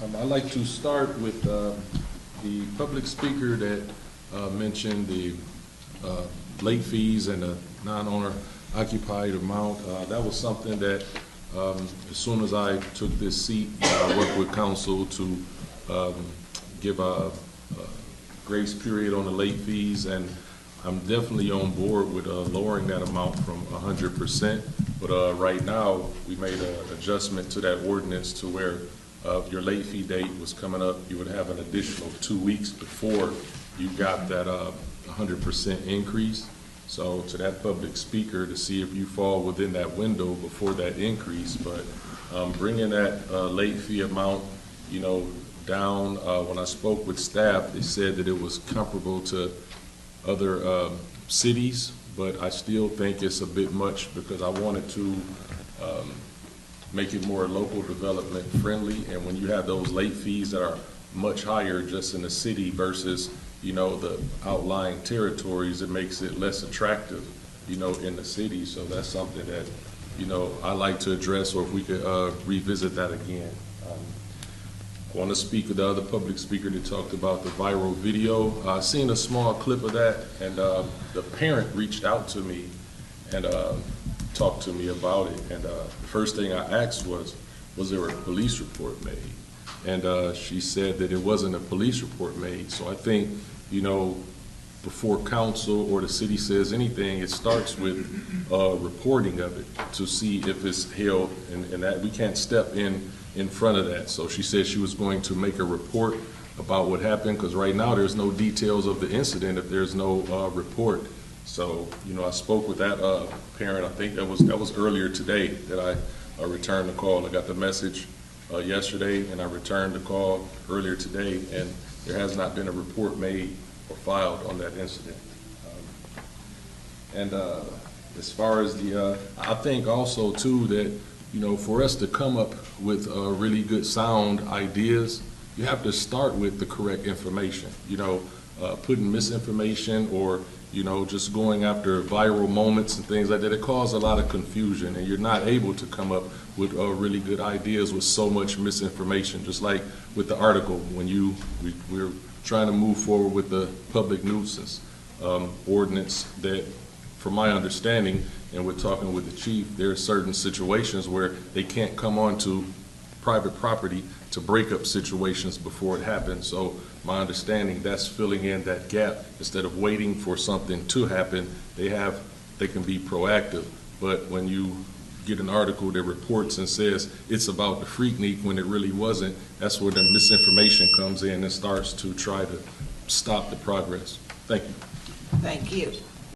I'd like to start with the public speaker that mentioned the late fees and the non-owner occupied amount. That was something that as soon as I took this seat, I worked with council to give a grace period on the late fees, and I'm definitely on board with lowering that amount from 100%. But right now, we made an adjustment to that ordinance to where if your late fee date was coming up, you would have an additional 2 weeks before you got that 100% increase. So to that public speaker to see if you fall within that window before that increase, but bringing that late fee amount, down. When I spoke with staff, they said that it was comparable to other cities, but I still think it's a bit much because I wanted to make it more local development friendly. And when you have those late fees that are much higher just in the city versus the outlying territories, it makes it less attractive in the city. So that's something that I like to address, or if we could revisit that again. I want to speak with the other public speaker that talked about the viral video. I seen a small clip of that, and the parent reached out to me and talked to me about it. And the first thing I asked was there a police report made? And she said that it wasn't a police report made. So I think, before council or the city says anything, it starts with reporting of it to see if it's held, and that we can't step in front of that. So she said she was going to make a report about what happened, because right now there's no details of the incident if there's no report. So I spoke with that parent. I think that was earlier today that I returned the call. I got the message yesterday, and I returned the call earlier today, and there has not been a report made or filed on that incident. As far as I think also too that for us to come up with really good sound ideas, you have to start with the correct information. Putting misinformation or just going after viral moments and things like that, it causes a lot of confusion, and you're not able to come up with really good ideas with so much misinformation. Just like with the article, when we're trying to move forward with the public nuisance ordinance, that from my understanding, and we're talking with the chief, there are certain situations where they can't come onto private property to break up situations before it happens. So my understanding, that's filling in that gap. Instead of waiting for something to happen, they can be proactive. But when you get an article that reports and says it's about the Freaknik when it really wasn't, that's where the misinformation comes in and starts to try to stop the progress. Thank you. Thank you.